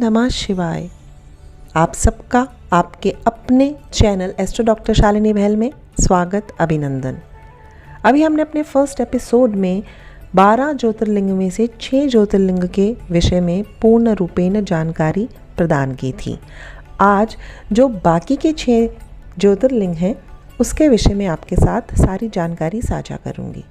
नमः शिवाय। आप सबका आपके अपने चैनल एस्ट्रो डॉक्टर शालिनी बहल में स्वागत, अभिनंदन। अभी हमने अपने फर्स्ट एपिसोड में 12 ज्योतिर्लिंग में से 6 ज्योतिर्लिंग के विषय में पूर्ण रूपेण जानकारी प्रदान की थी। आज जो बाकी के 6 ज्योतिर्लिंग हैं उसके विषय में आपके साथ सारी जानकारी साझा करूंगी।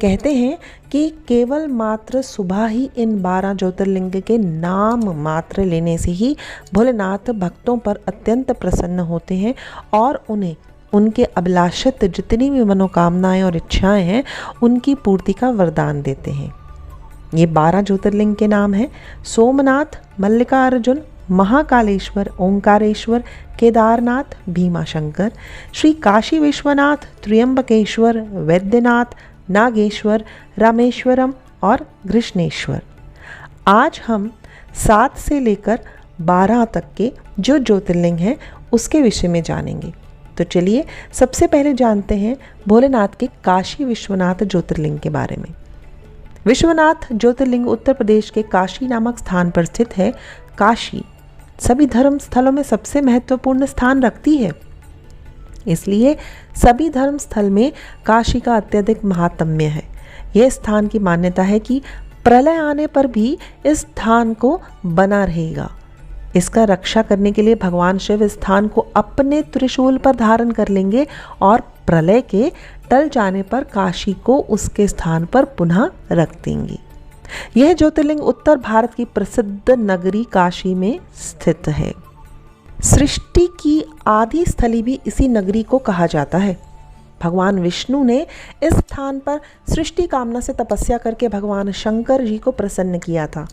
कहते हैं कि केवल मात्र सुबह ही इन 12 ज्योतिर्लिंग के नाम मात्र लेने से ही भोलेनाथ भक्तों पर अत्यंत प्रसन्न होते हैं और उन्हें उनके अभिलाषित जितनी भी मनोकामनाएं और इच्छाएं हैं उनकी पूर्ति का वरदान देते हैं। ये 12 ज्योतिर्लिंग के नाम हैं सोमनाथ, मल्लिकार्जुन, महाकालेश्वर, ओंकारेश्वर, केदारनाथ, भीमाशंकर, श्री काशी विश्वनाथ, त्र्यंबकेश्वर, वैद्यनाथ, नागेश्वर, रामेश्वरम और कृष्णेश्वर। आज हम 7 से लेकर 12 तक के जो ज्योतिर्लिंग हैं उसके विषय में जानेंगे। तो चलिए सबसे पहले जानते हैं भोलेनाथ के काशी विश्वनाथ ज्योतिर्लिंग के बारे में। विश्वनाथ ज्योतिर्लिंग उत्तर प्रदेश के काशी नामक स्थान पर स्थित है। काशी सभी धर्म स्थलों में सबसे महत्वपूर्ण स्थान रखती है, इसलिए सभी धर्म स्थल में काशी का अत्यधिक महात्म्य है। यह स्थान की मान्यता है कि प्रलय आने पर भी इस स्थान को बना रहेगा। इसका रक्षा करने के लिए भगवान शिव इस स्थान को अपने त्रिशूल पर धारण कर लेंगे और प्रलय के टल जाने पर काशी को उसके स्थान पर पुनः रख देंगे। यह ज्योतिर्लिंग उत्तर भारत की प्रसिद्ध नगरी काशी में स्थित है। सृष्टि की आदि स्थली भी इसी नगरी को कहा जाता है। भगवान विष्णु ने इस स्थान पर सृष्टि कामना से तपस्या करके भगवान शंकर जी को प्रसन्न किया था।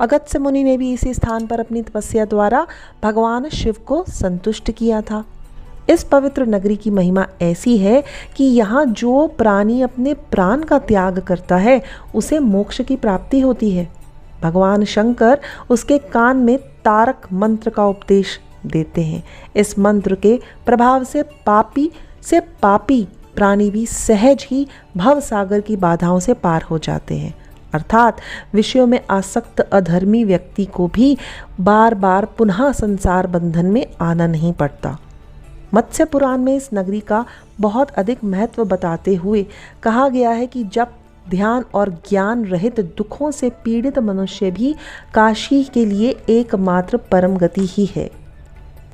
अगस्त्य मुनि ने भी इसी स्थान पर अपनी तपस्या द्वारा भगवान शिव को संतुष्ट किया था। इस पवित्र नगरी की महिमा ऐसी है कि यहाँ जो प्राणी अपने प्राण का त्याग करता है उसे मोक्ष की प्राप्ति होती है। भगवान शंकर उसके कान में तारक मंत्र का उपदेश देते हैं। इस मंत्र के प्रभाव से पापी प्राणी भी सहज ही भव सागर की बाधाओं से पार हो जाते हैं। अर्थात विषयों में आसक्त अधर्मी व्यक्ति को भी बार बार पुनः संसार बंधन में आना नहीं पड़ता। मत्स्य पुराण में इस नगरी का बहुत अधिक महत्व बताते हुए कहा गया है कि जब ध्यान और ज्ञान रहित दुखों से पीड़ित मनुष्य भी काशी के लिए एकमात्र परम गति ही है।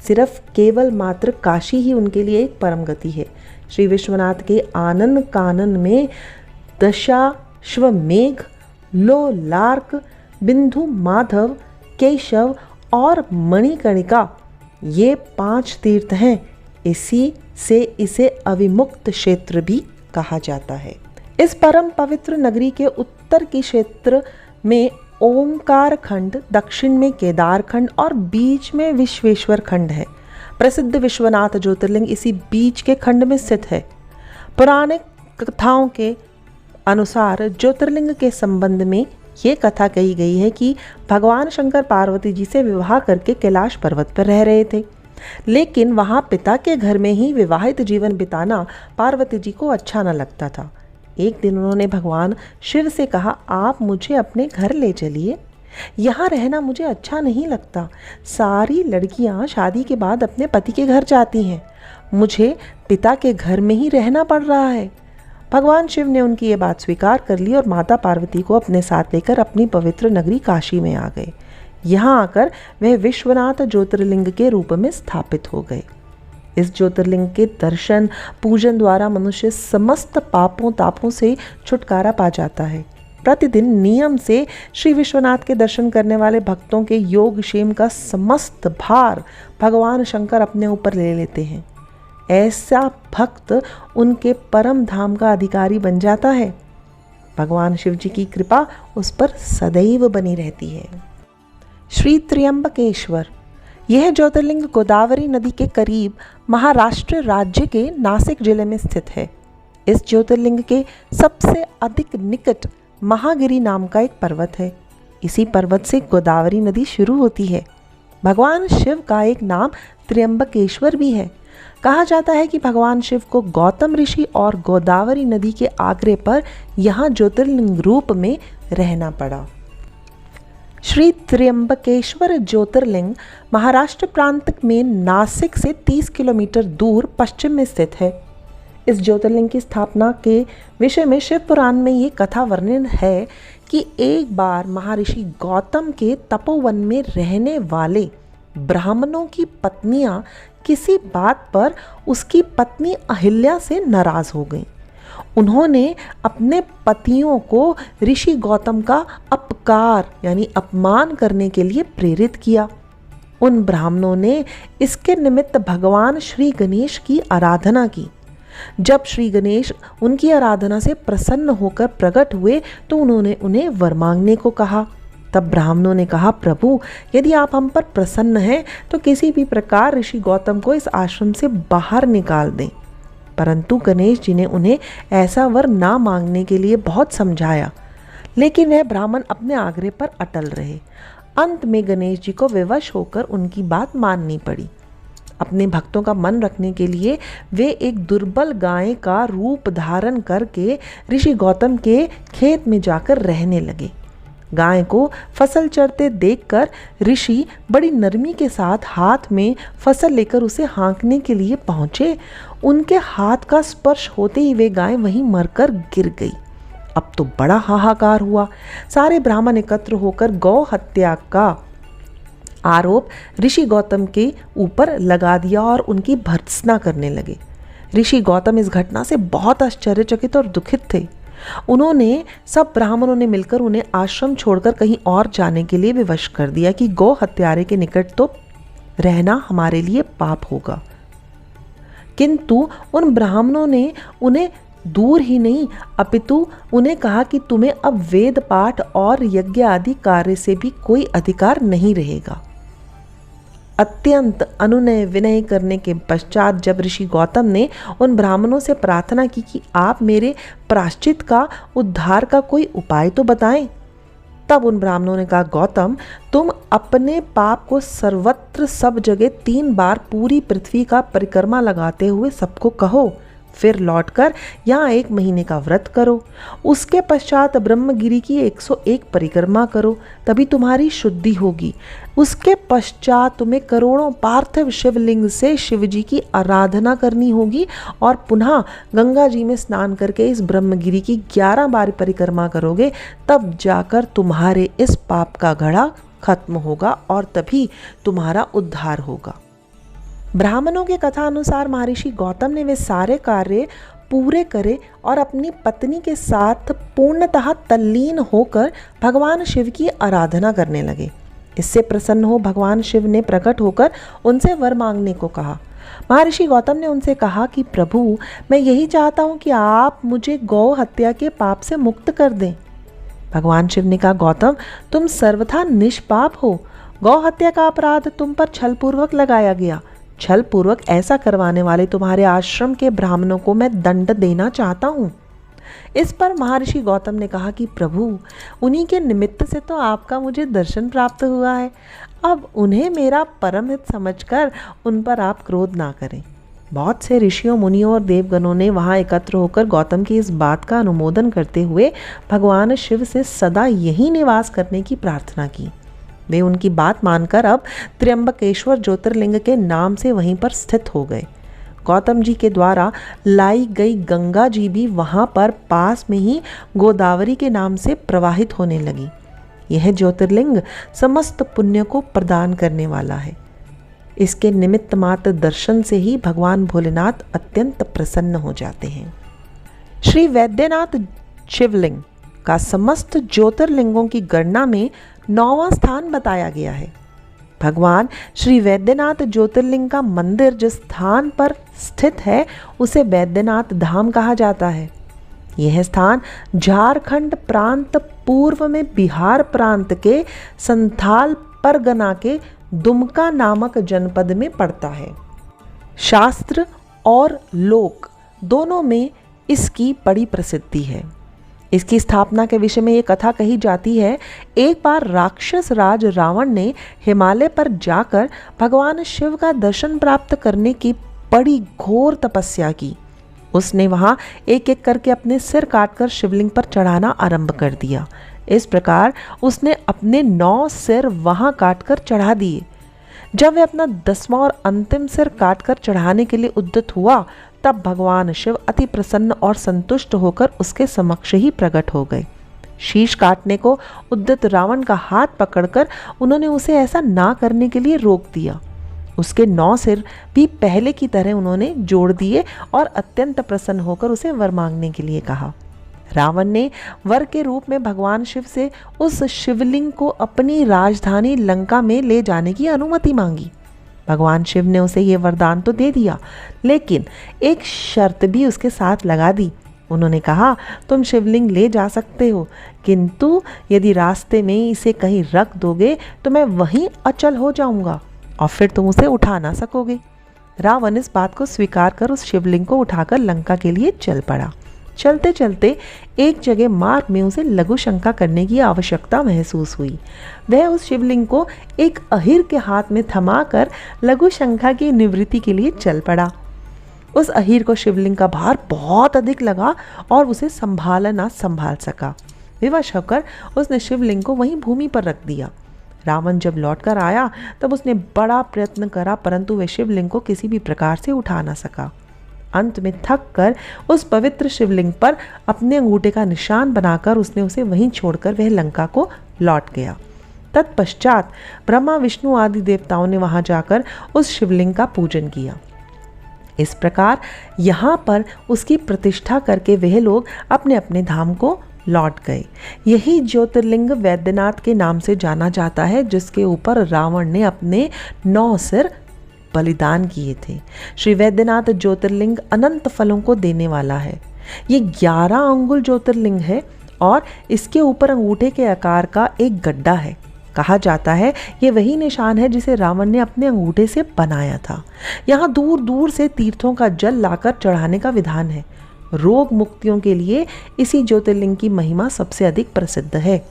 सिर्फ केवल मात्र काशी ही उनके लिए एक परम गति है। श्री विश्वनाथ के आनन कानन में दशाश्वमेघ, लोलार्क, बिंदु माधव, केशव और मणिकर्णिका ये 5 तीर्थ हैं। इसी से इसे अविमुक्त क्षेत्र भी कहा जाता है। इस परम पवित्र नगरी के उत्तर के क्षेत्र में ओंकार खंड, दक्षिण में केदार खंड और बीच में विश्वेश्वर खंड है। प्रसिद्ध विश्वनाथ ज्योतिर्लिंग इसी बीच के खंड में स्थित है। पौराणिक कथाओं के अनुसार ज्योतिर्लिंग के संबंध में ये कथा कही गई है कि भगवान शंकर पार्वती जी से विवाह करके कैलाश पर्वत पर रह रहे थे, लेकिन वहाँ पिता के घर में ही विवाहित जीवन बिताना पार्वती जी को अच्छा न लगता था। एक दिन उन्होंने भगवान शिव से कहा, आप मुझे अपने घर ले चलिए, यहाँ रहना मुझे अच्छा नहीं लगता। सारी लड़कियाँ शादी के बाद अपने पति के घर जाती हैं, मुझे पिता के घर में ही रहना पड़ रहा है। भगवान शिव ने उनकी ये बात स्वीकार कर ली और माता पार्वती को अपने साथ लेकर अपनी पवित्र नगरी काशी में आ गए। यहाँ आकर वह विश्वनाथ ज्योतिर्लिंग के रूप में स्थापित हो गए। इस ज्योतिर्लिंग के दर्शन पूजन द्वारा मनुष्य समस्त पापों तापों से छुटकारा पा जाता है। प्रतिदिन नियम से श्री विश्वनाथ के दर्शन करने वाले भक्तों के योग क्षेम का समस्त भार भगवान शंकर अपने ऊपर ले लेते हैं। ऐसा भक्त उनके परम धाम का अधिकारी बन जाता है। भगवान शिव जी की कृपा उस पर सदैव बनी रहती है। श्री त्र्यंबकेश्वर, यह ज्योतिर्लिंग गोदावरी नदी के करीब महाराष्ट्र राज्य के नासिक जिले में स्थित है। इस ज्योतिर्लिंग के सबसे अधिक निकट महागिरी नाम का एक पर्वत है। इसी पर्वत से गोदावरी नदी शुरू होती है। भगवान शिव का एक नाम त्र्यंबकेश्वर भी है। कहा जाता है कि भगवान शिव को गौतम ऋषि और गोदावरी नदी के आग्रह पर यहाँ ज्योतिर्लिंग रूप में रहना पड़ा। श्री त्र्यंबकेश्वर ज्योतिर्लिंग महाराष्ट्र प्रांत में नासिक से 30 किलोमीटर दूर पश्चिम में स्थित है। इस ज्योतिर्लिंग की स्थापना के विषय में शिव पुराण में ये कथा वर्णन है कि एक बार महर्षि गौतम के तपोवन में रहने वाले ब्राह्मणों की पत्नियां किसी बात पर उसकी पत्नी अहिल्या से नाराज हो गईं। उन्होंने अपने पतियों को ऋषि गौतम का अपकार यानी अपमान करने के लिए प्रेरित किया। उन ब्राह्मणों ने इसके निमित्त भगवान श्री गणेश की आराधना की। जब श्री गणेश उनकी आराधना से प्रसन्न होकर प्रकट हुए तो उन्होंने उन्हें वर मांगने को कहा। तब ब्राह्मणों ने कहा, प्रभु यदि आप हम पर प्रसन्न हैं तो किसी भी प्रकार ऋषि गौतम को इस आश्रम से बाहर निकाल दें। परंतु गणेश जी ने उन्हें ऐसा वर ना मांगने के लिए बहुत समझाया, लेकिन वह ब्राह्मण अपने आग्रह पर अटल रहे। अंत में गणेश जी को विवश होकर उनकी बात माननी पड़ी। अपने भक्तों का मन रखने के लिए वे एक दुर्बल गाय का रूप धारण करके ऋषि गौतम के खेत में जाकर रहने लगे। गाय को फसल चरते देखकर ऋषि बड़ी नरमी के साथ हाथ में फसल लेकर उसे हाँकने के लिए पहुँचे। उनके हाथ का स्पर्श होते ही वे गाय वहीं मरकर गिर गई। अब तो बड़ा हाहाकार हुआ। सारे ब्राह्मण एकत्र होकर गौ हत्या का आरोप ऋषि गौतम के ऊपर लगा दिया और उनकी भर्त्सना करने लगे। ऋषि गौतम इस घटना से बहुत आश्चर्यचकित और दुखित थे। उन्होंने सब ब्राह्मणों ने मिलकर उन्हें आश्रम छोड़कर कहीं और जाने के लिए विवश कर दिया कि गौ हत्यारे के निकट तो रहना हमारे लिए पाप होगा। किंतु उन ब्राह्मणों ने उन्हें दूर ही नहीं अपितु उन्हें कहा कि तुम्हें अब वेद पाठ और यज्ञ आदि कार्य से भी कोई अधिकार नहीं रहेगा। अत्यंत अनुनय विनय करने के पश्चात जब ऋषि गौतम ने उन ब्राह्मणों से प्रार्थना की कि आप मेरे प्रायश्चित का उद्धार का कोई उपाय तो बताएं, तब उन ब्राह्मणों ने कहा, गौतम तुम अपने पाप को सर्वत्र सब जगह 3 बार पूरी पृथ्वी का परिक्रमा लगाते हुए सबको कहो, फिर लौटकर यहाँ 1 महीने का व्रत करो। उसके पश्चात ब्रह्मगिरि की 101 परिक्रमा करो, तभी तुम्हारी शुद्धि होगी। उसके पश्चात तुम्हें करोड़ों पार्थिव शिवलिंग से शिवजी की आराधना करनी होगी और पुनः गंगा जी में स्नान करके इस ब्रह्मगिरि की 11 बार परिक्रमा करोगे, तब जाकर तुम्हारे इस पाप का घड़ा खत्म होगा और तभी तुम्हारा उद्धार होगा। ब्राह्मणों के कथा अनुसार महर्षि गौतम ने वे सारे कार्य पूरे करे और अपनी पत्नी के साथ पूर्णतः तल्लीन होकर भगवान शिव की आराधना करने लगे। इससे प्रसन्न हो भगवान शिव ने प्रकट होकर उनसे वर मांगने को कहा। महर्षि गौतम ने उनसे कहा कि प्रभु मैं यही चाहता हूँ कि आप मुझे गौ हत्या के पाप से मुक्त कर दें। भगवान शिव ने कहा, गौतम तुम सर्वथा निष्पाप हो। गौ हत्या का अपराध तुम पर छलपूर्वक लगाया गया। छल पूर्वक ऐसा करवाने वाले तुम्हारे आश्रम के ब्राह्मणों को मैं दंड देना चाहता हूँ। इस पर महर्षि गौतम ने कहा कि प्रभु उन्हीं के निमित्त से तो आपका मुझे दर्शन प्राप्त हुआ है। अब उन्हें मेरा परम हित समझकर उन पर आप क्रोध ना करें। बहुत से ऋषियों मुनियों और देवगणों ने वहाँ एकत्र होकर गौतम की इस बात का अनुमोदन करते हुए भगवान शिव से सदा यही निवास करने की प्रार्थना की। वे उनकी बात मानकर अब त्र्यंबकेश्वर ज्योतिर्लिंग के नाम से वहीं पर स्थित हो गए। गौतम जी के द्वारा लाई गई गंगा जी भी वहाँ पर पास में ही गोदावरी के नाम से प्रवाहित होने लगी। यह ज्योतिर्लिंग समस्त पुण्य को प्रदान करने वाला है। इसके निमित्त मात्र दर्शन से ही भगवान भोलेनाथ अत्यंत प्रसन्न हो जाते हैं। श्री वैद्यनाथ शिवलिंग का समस्त ज्योतिर्लिंगों की गणना में 9वां स्थान बताया गया है। भगवान श्री वैद्यनाथ ज्योतिर्लिंग का मंदिर जिस स्थान पर स्थित है उसे वैद्यनाथ धाम कहा जाता है। यह स्थान झारखंड प्रांत पूर्व में बिहार प्रांत के संथाल परगना के दुमका नामक जनपद में पड़ता है। शास्त्र और लोक दोनों में इसकी बड़ी प्रसिद्धि है। इसकी स्थापना के विषय में ये कथा कही जाती है, एक बार राक्षस राज रावण ने हिमालय पर जाकर भगवान शिव का दर्शन प्राप्त करने की बड़ी घोर तपस्या की। उसने वहाँ एक एक करके अपने सिर काटकर शिवलिंग पर चढ़ाना आरंभ कर दिया। इस प्रकार उसने अपने 9 सिर वहां काटकर चढ़ा दिए। जब वह अपना 10वां और अंतिम सिर काटकर चढ़ाने के लिए उद्यत हुआ, तब भगवान शिव अति प्रसन्न और संतुष्ट होकर उसके समक्ष ही प्रकट हो गए। शीश काटने को उद्यत रावण का हाथ पकड़कर उन्होंने उसे ऐसा ना करने के लिए रोक दिया। उसके 9 सिर भी पहले की तरह उन्होंने जोड़ दिए और अत्यंत प्रसन्न होकर उसे वर मांगने के लिए कहा। रावण ने वर के रूप में भगवान शिव से उस शिवलिंग को अपनी राजधानी लंका में ले जाने की अनुमति मांगी। भगवान शिव ने उसे ये वरदान तो दे दिया, लेकिन एक शर्त भी उसके साथ लगा दी। उन्होंने कहा, तुम शिवलिंग ले जा सकते हो, किंतु यदि रास्ते में इसे कहीं रख दोगे तो मैं वहीं अचल हो जाऊंगा और फिर तुम उसे उठा ना सकोगे। रावण इस बात को स्वीकार कर उस शिवलिंग को उठाकर लंका के लिए चल पड़ा। चलते चलते एक जगह मार्ग में उसे लघु शंका करने की आवश्यकता महसूस हुई। वह उस शिवलिंग को एक अहिर के हाथ में थमाकर लघु शंका की निवृत्ति के लिए चल पड़ा। उस अहिर को शिवलिंग का भार बहुत अधिक लगा और उसे संभाला ना संभाल सका। विवश होकर उसने शिवलिंग को वहीं भूमि पर रख दिया। रावण जब लौटकर आया तब उसने बड़ा प्रयत्न करा, परंतु वह शिवलिंग को किसी भी प्रकार से उठा ना सका। अंत में थक कर उस पवित्र शिवलिंग पर अपने अंगूठे का निशान बनाकर उसने उसे वहीं छोड़कर वह लंका को लौट गया। तत्पश्चात ब्रह्मा विष्णु आदि देवताओं ने वहां जाकर उस शिवलिंग का पूजन किया। इस प्रकार यहाँ पर उसकी प्रतिष्ठा करके वह लोग अपने अपने धाम को लौट गए। यही ज्योतिर्लिंग वैद्यनाथ के नाम से जाना जाता है, जिसके ऊपर रावण ने अपने 9 सिर बलिदान किए थे। श्री वैद्यनाथ ज्योतिर्लिंग अनंत फलों को देने वाला है। ये 11 अंगुल ज्योतिर्लिंग है और इसके ऊपर अंगूठे के आकार का एक गड्ढा है। कहा जाता है ये वही निशान है जिसे रावण ने अपने अंगूठे से बनाया था। यहाँ दूर दूर से तीर्थों का जल लाकर चढ़ाने का विधान है। रोग मुक्तियों के लिए इसी ज्योतिर्लिंग की महिमा सबसे अधिक प्रसिद्ध है।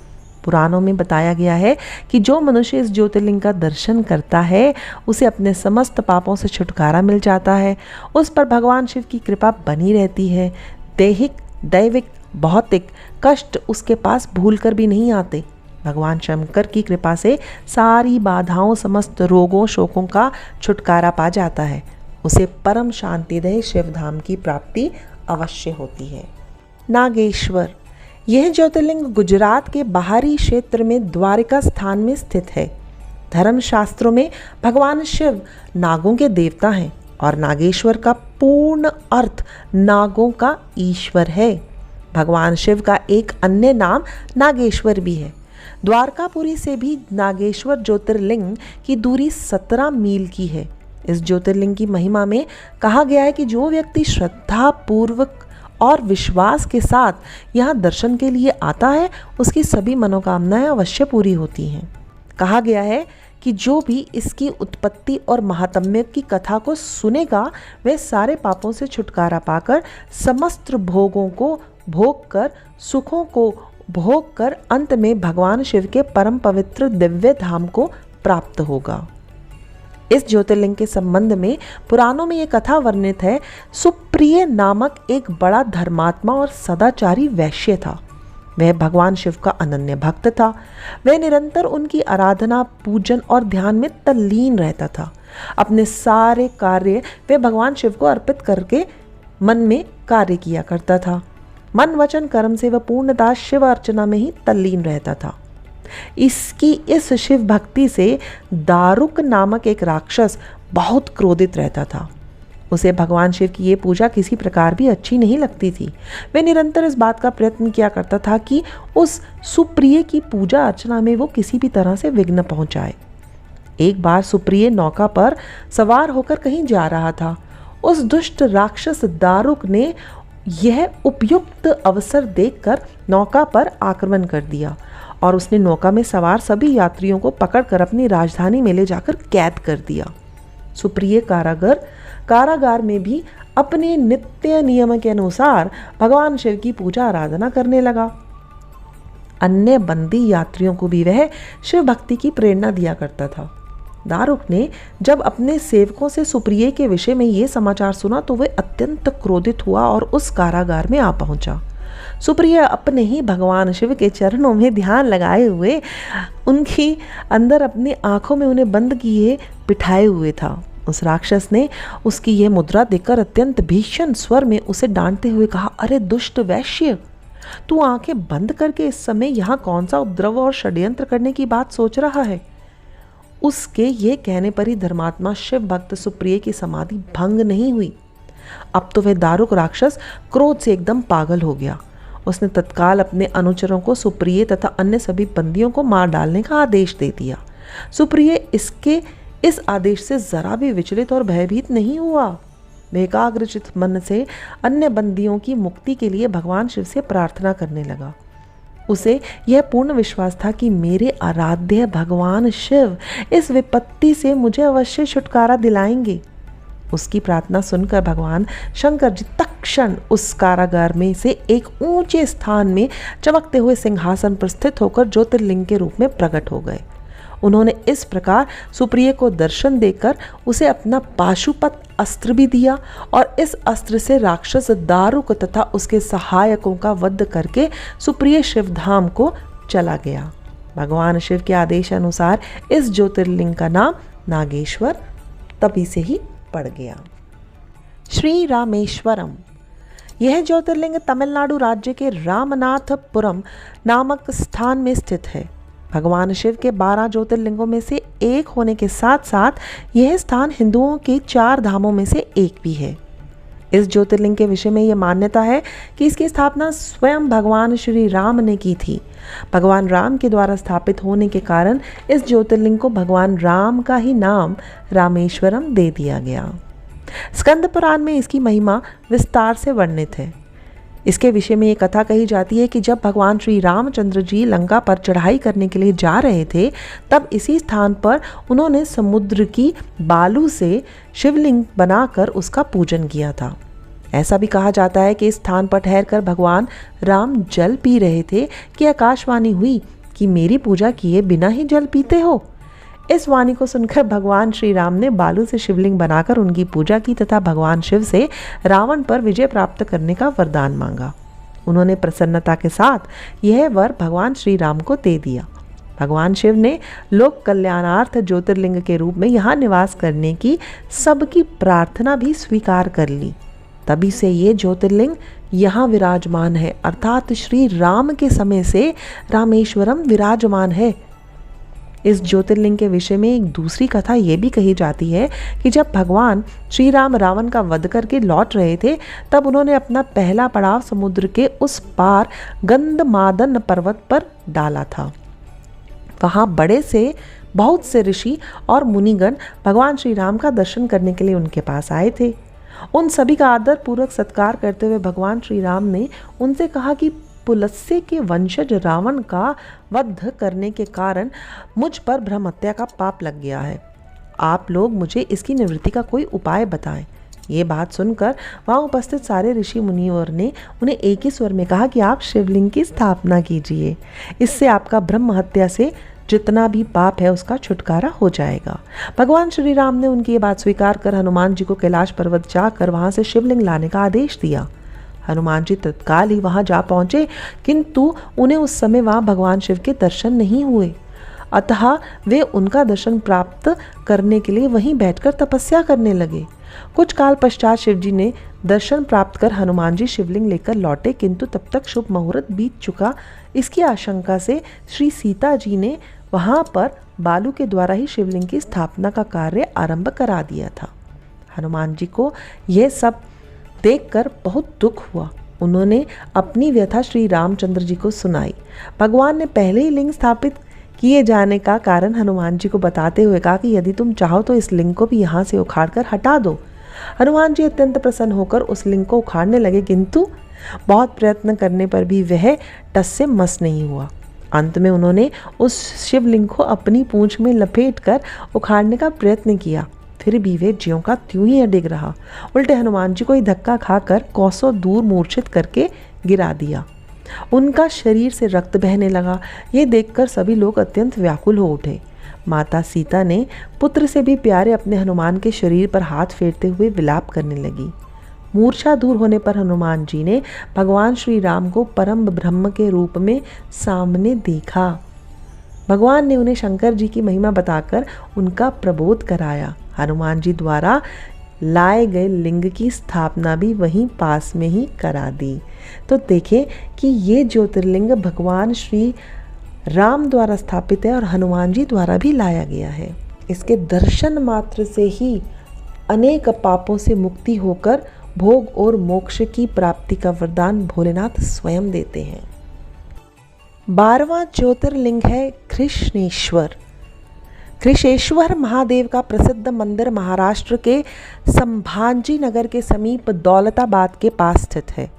पुराणों में बताया गया है कि जो मनुष्य इस ज्योतिर्लिंग का दर्शन करता है उसे अपने समस्त पापों से छुटकारा मिल जाता है। उस पर भगवान शिव की कृपा बनी रहती है। दैहिक, दैविक, भौतिक कष्ट उसके पास भूलकर भी नहीं आते। भगवान शंकर की कृपा से सारी बाधाओं, समस्त रोगों, शोकों का छुटकारा पा जाता है। उसे परम शांतिदेह शिवधाम की प्राप्ति अवश्य होती है। नागेश्वर, यह ज्योतिर्लिंग गुजरात के बाहरी क्षेत्र में द्वारिका स्थान में स्थित है। धर्मशास्त्रों में भगवान शिव नागों के देवता हैं और नागेश्वर का पूर्ण अर्थ नागों का ईश्वर है। भगवान शिव का एक अन्य नाम नागेश्वर भी है। द्वारकापुरी से भी नागेश्वर ज्योतिर्लिंग की दूरी 17 मील की है। इस ज्योतिर्लिंग की महिमा में कहा गया है कि जो व्यक्ति श्रद्धा पूर्वक और विश्वास के साथ यहाँ दर्शन के लिए आता है उसकी सभी मनोकामनाएं अवश्य पूरी होती हैं। कहा गया है कि जो भी इसकी उत्पत्ति और महात्म्य की कथा को सुनेगा वह सारे पापों से छुटकारा पाकर समस्त भोगों को भोग कर, सुखों को भोग कर अंत में भगवान शिव के परम पवित्र दिव्य धाम को प्राप्त होगा। इस ज्योतिर्लिंग के संबंध में पुराणों में यह कथा वर्णित है। सुप्रिय नामक एक बड़ा धर्मात्मा और सदाचारी वैश्य था। वह भगवान शिव का अनन्य भक्त था। वह निरंतर उनकी आराधना, पूजन और ध्यान में तल्लीन रहता था। अपने सारे कार्य वह भगवान शिव को अर्पित करके मन में कार्य किया करता था। मन, वचन, कर्म से वह पूर्णतः शिव अर्चना में ही तल्लीन रहता था। इसकी इस शिव भक्ति से दारुक नामक एक राक्षस बहुत क्रोधित रहता था। उसे भगवान शिव की ये पूजा किसी प्रकार भी अच्छी नहीं लगती थी। वह निरंतर इस बात का प्रयत्न किया करता था कि उस सुप्रिय की पूजा अर्चना में वो किसी भी तरह से विघ्न पहुंचाए। एक बार सुप्रिय नौका पर सवार होकर कहीं जा रहा था। उस दुष्ट राक्षस दारुक ने यह उपयुक्त अवसर देखकर नौका पर आक्रमण कर दिया और उसने नौका में सवार सभी यात्रियों को पकड़कर अपनी राजधानी में ले जाकर कैद कर दिया। सुप्रिय कारागार में भी अपने नित्य नियम के अनुसार भगवान शिव की पूजा आराधना करने लगा। अन्य बंदी यात्रियों को भी वह शिव भक्ति की प्रेरणा दिया करता था। दारुक ने जब अपने सेवकों से सुप्रिय के विषय में ये समाचार सुना तो वह अत्यंत क्रोधित हुआ और उस कारागार में आ पहुंचा। सुप्रिया अपने ही भगवान शिव के चरणों में ध्यान लगाए हुए उनकी अंदर अपनी आंखों में उन्हें बंद किए बिठाए हुए था। उस राक्षस ने उसकी यह मुद्रा देखकर अत्यंत भीषण स्वर में उसे डांटते हुए कहा, अरे दुष्ट वैश्य, तू आंखें बंद करके इस समय यहाँ कौन सा उपद्रव और षड्यंत्र करने की बात सोच रहा है। उसके ये कहने पर ही धर्मात्मा शिव भक्त सुप्रिया की समाधि भंग नहीं हुई। अब तो वह दारुक राक्षस क्रोध से एकदम पागल हो गया। उसने तत्काल अपने अनुचरों को सुप्रिया तथा अन्य सभी बंदियों को मार डालने का आदेश दे दिया। सुप्रिया इस आदेश से जरा भी विचलित और भयभीत नहीं हुआ। वह एकाग्रचित मन से अन्य बंदियों की मुक्ति के लिए भगवान शिव से प्रार्थना करने लगा। उसे यह पूर्ण विश्वास था कि मेरे आराध्य भगवान शिव इस विपत्ति से मुझे अवश्य छुटकारा दिलाएंगे। उसकी प्रार्थना सुनकर भगवान शंकर जी तत्क्षण उस कारागार में से एक ऊंचे स्थान में चमकते हुए सिंहासन पर स्थित होकर ज्योतिर्लिंग के रूप में प्रकट हो गए। उन्होंने इस प्रकार सुप्रिया को दर्शन देकर उसे अपना पाशुपत अस्त्र भी दिया और इस अस्त्र से राक्षस दारुक तथा उसके सहायकों का वध करके सुप्रिया शिवधाम को चला गया। भगवान शिव के आदेश अनुसार इस ज्योतिर्लिंग का नाम नागेश्वर तभी से ही पड़ गया। श्री रामेश्वरम, यह ज्योतिर्लिंग तमिलनाडु राज्य के रामनाथपुरम नामक स्थान में स्थित है। भगवान शिव के 12 ज्योतिर्लिंगों में से एक होने के साथ साथ यह स्थान हिंदुओं के 4 धामों में से एक भी है। इस ज्योतिर्लिंग के विषय में यह मान्यता है कि इसकी स्थापना स्वयं भगवान श्री राम ने की थी। भगवान राम के द्वारा स्थापित होने के कारण इस ज्योतिर्लिंग को भगवान राम का ही नाम रामेश्वरम दे दिया गया। स्कंद पुराण में इसकी महिमा विस्तार से वर्णित है। इसके विषय में ये कथा कही जाती है कि जब भगवान श्री रामचंद्र जी लंका पर चढ़ाई करने के लिए जा रहे थे, तब इसी स्थान पर उन्होंने समुद्र की बालू से शिवलिंग बनाकर उसका पूजन किया था। ऐसा भी कहा जाता है कि इस स्थान पर ठहरकर भगवान राम जल पी रहे थे कि आकाशवाणी हुई कि मेरी पूजा किए बिना ही जल पीते हो। इस वाणी को सुनकर भगवान श्री राम ने बालू से शिवलिंग बनाकर उनकी पूजा की तथा भगवान शिव से रावण पर विजय प्राप्त करने का वरदान मांगा। उन्होंने प्रसन्नता के साथ यह वर भगवान श्री राम को दे दिया। भगवान शिव ने लोक कल्याणार्थ ज्योतिर्लिंग के रूप में यहाँ निवास करने की सबकी प्रार्थना भी स्वीकार कर ली। तभी से ये ज्योतिर्लिंग यहाँ विराजमान है, अर्थात श्री राम के समय से रामेश्वरम विराजमान है। इस ज्योतिर्लिंग के विषय में एक दूसरी कथा ये भी कही जाती है कि जब भगवान श्री राम रावण का वध करके लौट रहे थे, तब उन्होंने अपना पहला पड़ाव समुद्र के उस पार गंधमादन पर्वत पर डाला था। वहाँ बहुत से ऋषि और मुनिगण भगवान श्री राम का दर्शन करने के लिए उनके पास आए थे। उन सभी का आदर पूर्वक सत्कार करते हुए भगवान श्री राम ने उनसे कहा कि पुलस्त्य के वंशज रावण का वध करने के कारण मुझ पर ब्रह्म हत्या का पाप लग गया है। आप लोग मुझे इसकी निवृत्ति का कोई उपाय बताएं। ये बात सुनकर वहाँ उपस्थित सारे ऋषि मुनिवर ने उन्हें एक ही स्वर में कहा कि आप शिवलिंग की स्थापना कीजिए, इससे आपका ब्रह्म हत्या से जितना भी पाप है उसका छुटकारा हो जाएगा। भगवान श्री राम ने उनकी ये बात स्वीकार कर हनुमान जी को कैलाश पर्वत जाकर वहाँ से शिवलिंग लाने का आदेश दिया। हनुमान जी तत्काल ही वहां जा पहुंचे, किंतु उन्हें उस समय वहां भगवान शिव के दर्शन नहीं हुए। अतः वे उनका दर्शन प्राप्त करने के लिए वहीं बैठकर तपस्या करने लगे। कुछ काल पश्चात शिव जी ने दर्शन प्राप्त कर हनुमान जी शिवलिंग लेकर लौटे, किंतु तब तक शुभ मुहूर्त बीत चुका। इसकी आशंका से श्री सीता जी ने वहां पर बालू के द्वारा ही शिवलिंग की स्थापना का कार्य आरंभ करा दिया था। हनुमान जी को यह सब देखकर बहुत दुख हुआ। उन्होंने अपनी व्यथा श्री रामचंद्र जी को सुनाई। भगवान ने पहले ही लिंग स्थापित किए जाने का कारण हनुमान जी को बताते हुए कहा कि यदि तुम चाहो तो इस लिंग को भी यहाँ से उखाड़कर हटा दो। हनुमान जी अत्यंत प्रसन्न होकर उस लिंग को उखाड़ने लगे, किंतु बहुत प्रयत्न करने पर भी वह टस से मस नहीं हुआ। अंत में उन्होंने उस शिवलिंग को अपनी पूंछ में लपेटकर उखाड़ने का प्रयत्न किया, फिर भी वे ज्यों का त्यों ही अडिग रहा। उल्टे हनुमान जी को ही धक्का खाकर कोसों दूर मूर्छित करके गिरा दिया। उनका शरीर से रक्त बहने लगा। ये देखकर सभी लोग अत्यंत व्याकुल हो उठे। माता सीता ने पुत्र से भी प्यारे अपने हनुमान के शरीर पर हाथ फेरते हुए विलाप करने लगी। मूर्छा दूर होने पर हनुमान जी ने भगवान श्री राम को परम ब्रह्म के रूप में सामने देखा। भगवान ने उन्हें शंकर जी की महिमा बताकर उनका प्रबोध कराया। हनुमान जी द्वारा लाए गए लिंग की स्थापना भी वहीं पास में ही करा दी। तो देखें कि ये ज्योतिर्लिंग भगवान श्री राम द्वारा स्थापित है और हनुमान जी द्वारा भी लाया गया है। इसके दर्शन मात्र से ही अनेक पापों से मुक्ति होकर भोग और मोक्ष की प्राप्ति का वरदान भोलेनाथ स्वयं देते हैं। 12वां ज्योतिर्लिंग है कृष्णेश्वर। कृष्णेश्वर महादेव का प्रसिद्ध मंदिर महाराष्ट्र के संभाजी नगर के समीप दौलताबाद के पास स्थित है।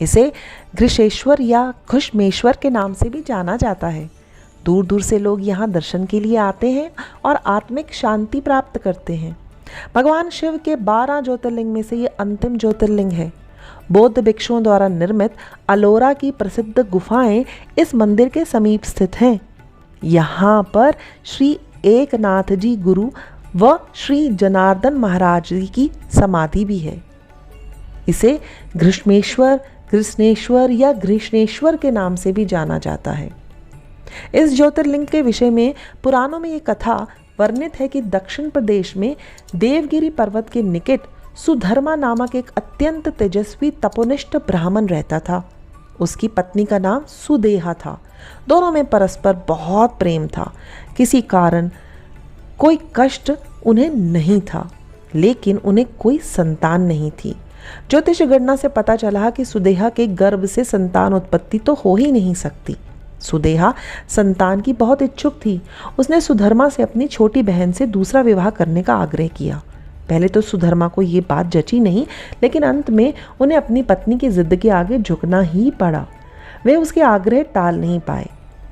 इसे घृष्णेश्वर या घुष्मेश्वर के नाम से भी जाना जाता है। दूर दूर से लोग यहाँ दर्शन के लिए आते हैं और आत्मिक शांति प्राप्त करते हैं। भगवान शिव के 12 ज्योतिर्लिंग में से ये अंतिम ज्योतिर्लिंग है। बौद्ध भिक्षुओं द्वारा निर्मित अलोरा की प्रसिद्ध गुफाएं इस मंदिर के समीप स्थित हैं। यहाँ पर श्री एकनाथ जी गुरु व श्री जनार्दन महाराज जी की समाधि भी है। इसे घृष्मेश्वर, कृष्णेश्वर या घृष्णेश्वर के नाम से भी जाना जाता है। इस ज्योतिर्लिंग के विषय में पुराणों में ये कथा वर्णित है कि दक्षिण प्रदेश में देवगिरी पर्वत के निकट सुधर्मा नामक एक अत्यंत तेजस्वी तपोनिष्ठ ब्राह्मण रहता था। उसकी पत्नी का नाम सुदेहा था। दोनों में परस्पर बहुत प्रेम था। किसी कारण कोई कष्ट उन्हें नहीं था, लेकिन उन्हें कोई संतान नहीं थी। ज्योतिष गणना से पता चला कि सुदेहा के गर्भ से संतान उत्पत्ति तो हो ही नहीं सकती। सुदेहा संतान की बहुत इच्छुक थी। उसने सुधर्मा से अपनी छोटी बहन से दूसरा विवाह करने का आग्रह किया। पहले तो सुधर्मा को ये बात जची नहीं, लेकिन अंत में उन्हें अपनी पत्नी की जिद के आगे झुकना ही पड़ा। वे उसके आग्रह टाल नहीं पाए।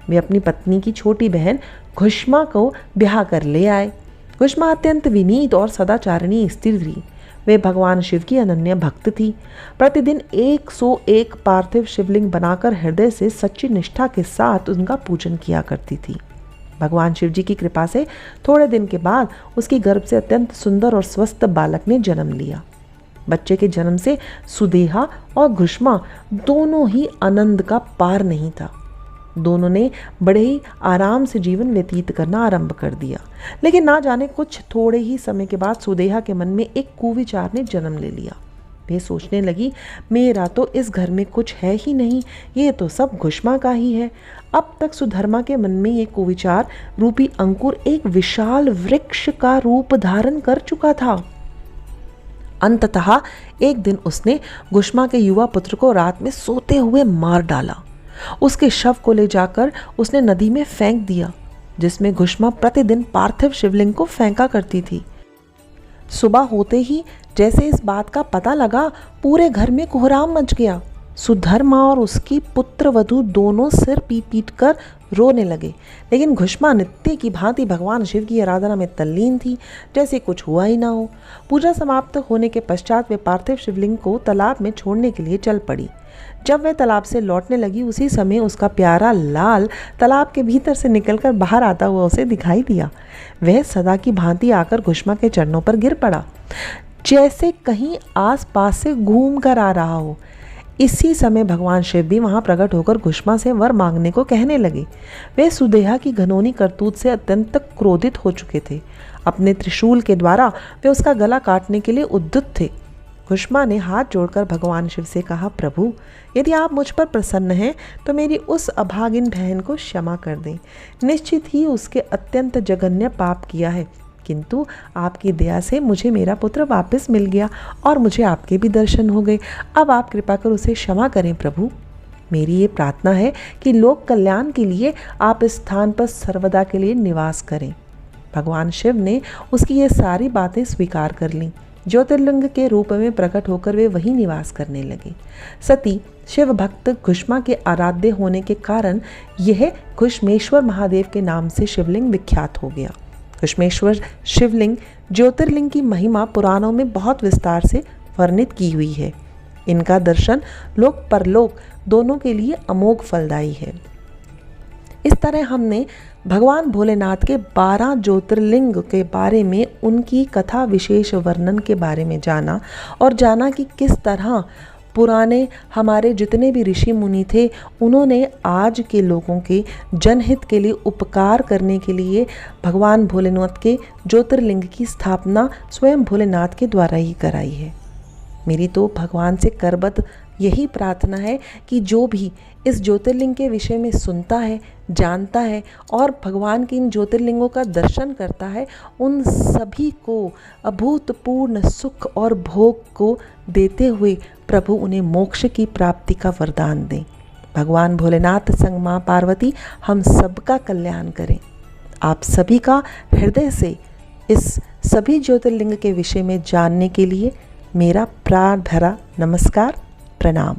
वे अपनी पत्नी की छोटी बहन घुष्मा को ब्याह कर ले आए। घुष्मा अत्यंत विनीत और सदाचारिणी स्त्री थी। वे भगवान शिव की अनन्य भक्त थी। प्रतिदिन 101 पार्थिव शिवलिंग बनाकर हृदय से सच्ची निष्ठा के साथ उनका पूजन किया करती थी। भगवान शिव जी की कृपा से थोड़े दिन के बाद उसकी गर्भ से अत्यंत सुंदर और स्वस्थ बालक ने जन्म लिया। बच्चे के जन्म से सुदेहा और घुष्मा दोनों ही आनंद का पार नहीं था। दोनों ने बड़े ही आराम से जीवन व्यतीत करना आरंभ कर दिया। लेकिन ना जाने कुछ थोड़े ही समय के बाद सुदेहा के मन में एक कुविचार ने जन्म ले लिया। वे सोचने लगी, मेरा तो इस घर में कुछ है ही नहीं, ये तो सब घुष्मा का ही है। अब तक सुधर्मा के मन में ये कुविचार रूपी अंकुर एक विशाल वृक्ष का रूप धारण कर चुका था। अंततः एक दिन उसने घुष्मा के युवा पुत्र को रात में सोते हुए मार डाला। उसके शव को ले जाकर उसने नदी में फेंक दिया, जिसमें घुष्मा प्रतिदिन पार्थिव शिवलिंग को फेंका करती थी। सुबह होते ही जैसे इस बात का पता लगा, पूरे घर में कोहराम मच गया। सुधर्मा और उसकी पुत्र वधू दोनों सिर पीट पीट कर रोने लगे, लेकिन घुष्मा नित्य की भांति भगवान शिव की आराधना में तल्लीन थी, जैसे कुछ हुआ ही ना हो। पूजा समाप्त होने के पश्चात वे पार्थिव शिवलिंग को तालाब में छोड़ने के लिए चल पड़ी। जब वह तालाब से लौटने लगी, उसी समय उसका प्यारा लाल तालाब के भीतर से निकलकर बाहर आता हुआ उसे दिखाई दिया। वह सदा की भांति आकर घुष्मा के चरणों पर गिर पड़ा, जैसे कहीं आस पास से घूम कर आ रहा हो। इसी समय भगवान शिव भी वहां प्रकट होकर घुष्मा से वर मांगने को कहने लगे। वे सुदेहा की घनौनी करतूत से अत्यंत क्रोधित हो चुके थे। अपने त्रिशूल के द्वारा वे उसका गला काटने के लिए उद्युत थे। घुष्मा ने हाथ जोड़कर भगवान शिव से कहा, प्रभु, यदि आप मुझ पर प्रसन्न हैं तो मेरी उस अभागिन बहन को क्षमा कर दें। निश्चित ही उसके अत्यंत जघन्य पाप किया है, किंतु आपकी दया से मुझे मेरा पुत्र वापस मिल गया और मुझे आपके भी दर्शन हो गए। अब आप कृपा कर उसे क्षमा करें प्रभु। मेरी ये प्रार्थना है कि लोक कल्याण के लिए आप इस स्थान पर सर्वदा के लिए निवास करें। भगवान शिव ने उसकी ये सारी बातें स्वीकार कर लीं। ज्योतिर्लिंग के रूप में प्रकट होकर वे वहीं निवास करने लगे। सती शिव भक्त घुष्मा के आराध्य होने के कारण यह घुष्मेश्वर महादेव के नाम से शिवलिंग विख्यात हो गया। घुष्मेश्वर शिवलिंग ज्योतिर्लिंग की महिमा पुराणों में बहुत विस्तार से वर्णित की हुई है। इनका दर्शन लोक परलोक दोनों के लिए अमोघ फलदायी है। इस तरह हमने भगवान भोलेनाथ के 12 ज्योतिर्लिंग के बारे में, उनकी कथा विशेष वर्णन के बारे में जाना और जाना कि किस तरह पुराने हमारे जितने भी ऋषि मुनि थे उन्होंने आज के लोगों के जनहित के लिए, उपकार करने के लिए भगवान भोलेनाथ के ज्योतिर्लिंग की स्थापना स्वयं भोलेनाथ के द्वारा ही कराई है। मेरी तो भगवान से करबद्ध यही प्रार्थना है कि जो भी इस ज्योतिर्लिंग के विषय में सुनता है, जानता है और भगवान के इन ज्योतिर्लिंगों का दर्शन करता है, उन सभी को अभूतपूर्ण सुख और भोग को देते हुए प्रभु उन्हें मोक्ष की प्राप्ति का वरदान दें। भगवान भोलेनाथ संग माँ पार्वती हम सबका कल्याण करें। आप सभी का हृदय से इस सभी ज्योतिर्लिंग के विषय में जानने के लिए मेरा प्राण भरा नमस्कार, प्रणाम।